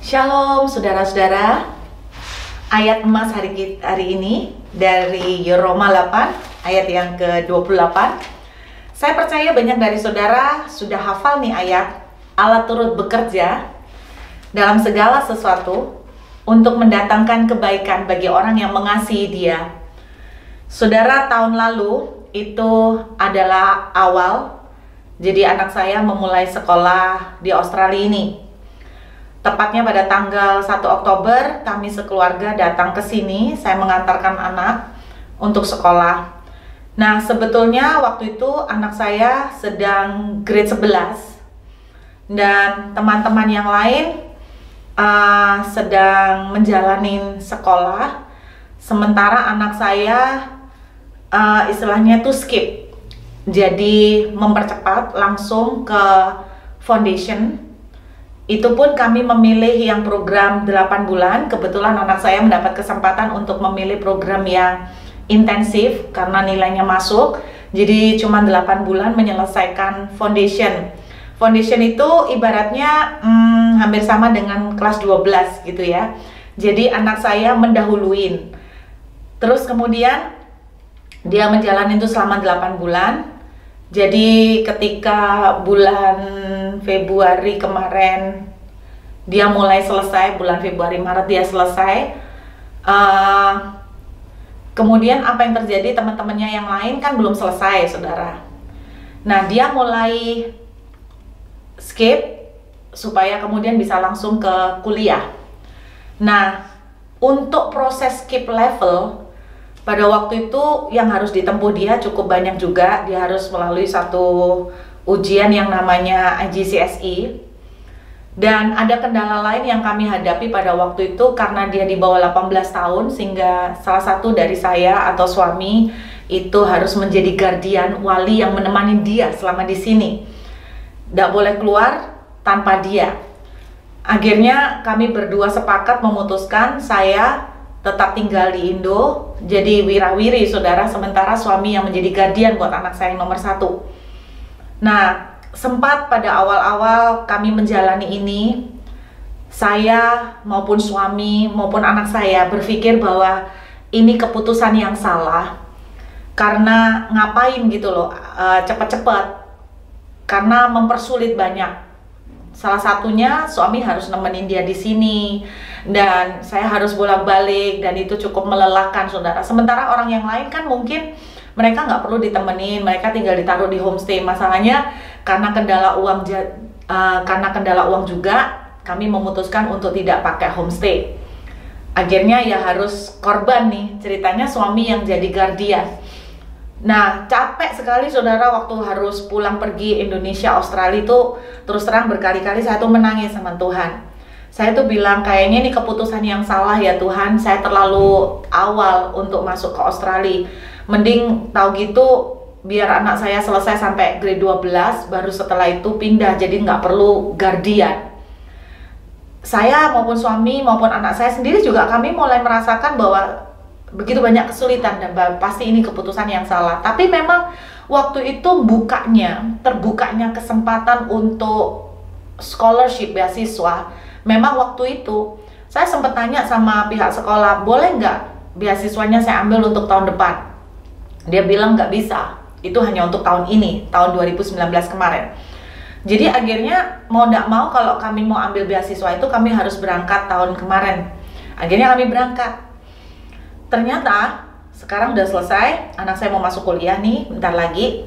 Shalom saudara-saudara. Ayat emas hari ini dari Roma 8 ayat yang ke-28. Saya percaya banyak dari saudara sudah hafal nih ayat. Allah turut bekerja dalam segala sesuatu untuk mendatangkan kebaikan bagi orang yang mengasihi Dia. Saudara, tahun lalu itu adalah awal. Jadi anak saya memulai sekolah di Australia ini. Tepatnya pada tanggal 1 Oktober kami sekeluarga datang ke sini. Saya mengantarkan anak untuk sekolah. Nah, sebetulnya waktu itu anak saya sedang grade 11 dan teman-teman yang lain sedang menjalani sekolah, sementara anak saya istilahnya itu skip. Jadi mempercepat langsung ke foundation. Itu pun kami memilih yang program 8 bulan. Kebetulan anak saya mendapat kesempatan untuk memilih program yang intensif karena nilainya masuk. Jadi cuma 8 bulan menyelesaikan foundation. Foundation itu ibaratnya hampir sama dengan kelas 12 gitu ya. Jadi anak saya mendahuluin. Terus kemudian dia menjalani itu selama 8 bulan. Jadi ketika bulan Februari kemarin dia mulai selesai, bulan Februari Maret dia selesai. Kemudian apa yang terjadi, teman-temannya yang lain kan belum selesai, saudara. Nah, dia mulai skip supaya kemudian bisa langsung ke kuliah. Nah, untuk proses skip level pada waktu itu yang harus ditempuh dia cukup banyak juga. Dia harus melalui satu ujian yang namanya IGCSE. Dan ada kendala lain yang kami hadapi pada waktu itu karena dia di bawah 18 tahun, sehingga salah satu dari saya atau suami itu harus menjadi guardian, wali yang menemani dia selama di sini. Tidak boleh keluar tanpa dia. Akhirnya kami berdua sepakat memutuskan saya tetap tinggal di Indo, jadi wirawiri saudara, sementara suami yang menjadi guardian buat anak saya yang nomor 1. Nah, sempat pada awal-awal kami menjalani ini, saya maupun suami maupun anak saya berpikir bahwa ini keputusan yang salah. Karena ngapain gitu loh, cepet-cepet, karena mempersulit banyak. Salah satunya suami harus nemenin dia di sini dan saya harus bolak-balik dan itu cukup melelahkan, saudara. Sementara orang yang lain kan mungkin mereka nggak perlu ditemenin, mereka tinggal ditaruh di homestay. Masalahnya karena kendala uang juga kami memutuskan untuk tidak pakai homestay. Akhirnya ya harus korban nih, ceritanya suami yang jadi guardian. Nah, capek sekali saudara waktu harus pulang pergi Indonesia, Australia itu terus terang berkali-kali saya tuh menangis sama Tuhan. Saya tuh bilang kayaknya ini keputusan yang salah ya Tuhan, saya terlalu awal untuk masuk ke Australia. Mending tahu gitu biar anak saya selesai sampai grade 12, baru setelah itu pindah, jadi nggak perlu guardian. Saya maupun suami maupun anak saya sendiri juga kami mulai merasakan bahwa begitu banyak kesulitan dan pasti ini keputusan yang salah. Tapi memang waktu itu terbukanya kesempatan untuk scholarship beasiswa. Memang waktu itu saya sempat tanya sama pihak sekolah, boleh nggak beasiswanya saya ambil untuk tahun depan? Dia bilang nggak bisa, itu hanya untuk tahun ini, tahun 2019 kemarin. Jadi akhirnya mau nggak mau kalau kami mau ambil beasiswa itu kami harus berangkat tahun kemarin. Akhirnya kami berangkat. Ternyata sekarang udah selesai, anak saya mau masuk kuliah nih bentar lagi.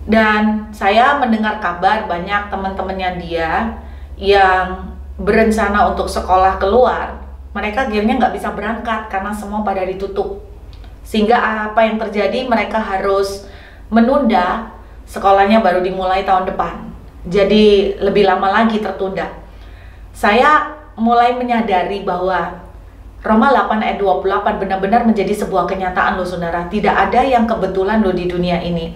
Dan saya mendengar kabar banyak teman-temannya dia yang berencana untuk sekolah keluar, mereka akhirnya nggak bisa berangkat karena semua pada ditutup. Sehingga apa yang terjadi, mereka harus menunda sekolahnya baru dimulai tahun depan. Jadi lebih lama lagi tertunda. Saya mulai menyadari bahwa Roma 8 ayat 28 benar-benar menjadi sebuah kenyataan loh saudara. Tidak ada yang kebetulan loh di dunia ini.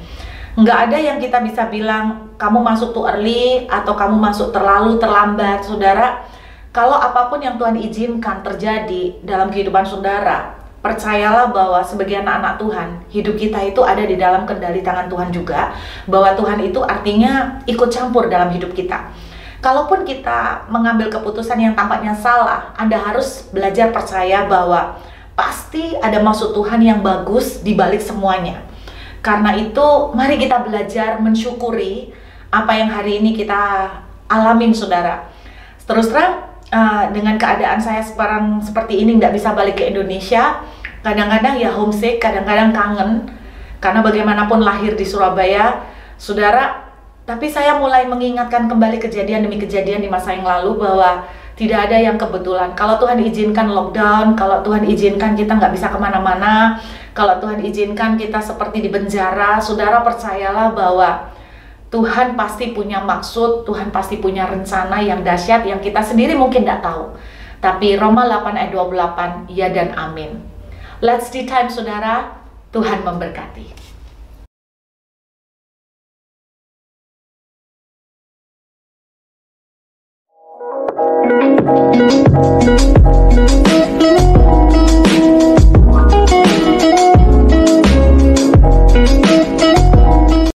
Nggak ada yang kita bisa bilang kamu masuk too early atau kamu masuk terlalu terlambat, saudara. Kalau apapun yang Tuhan izinkan terjadi dalam kehidupan saudara, percayalah bahwa sebagai anak-anak Tuhan, hidup kita itu ada di dalam kendali tangan Tuhan juga. Bahwa Tuhan itu artinya ikut campur dalam hidup kita. Kalaupun kita mengambil keputusan yang tampaknya salah, Anda harus belajar percaya bahwa pasti ada maksud Tuhan yang bagus di balik semuanya. Karena itu, mari kita belajar mensyukuri apa yang hari ini kita alamin, saudara. Terus terang, dengan keadaan saya sekarang seperti ini, nggak bisa balik ke Indonesia, kadang-kadang ya homesick, kadang-kadang kangen. Karena bagaimanapun lahir di Surabaya, saudara. Tapi saya mulai mengingatkan kembali kejadian demi kejadian di masa yang lalu bahwa tidak ada yang kebetulan. Kalau Tuhan izinkan lockdown, kalau Tuhan izinkan kita nggak bisa kemana-mana, kalau Tuhan izinkan kita seperti di penjara, saudara percayalah bahwa Tuhan pasti punya maksud, Tuhan pasti punya rencana yang dahsyat yang kita sendiri mungkin nggak tahu. Tapi Roma 8 ayat 28, ya dan amin. Let's the time, saudara. Tuhan memberkati. Thank you.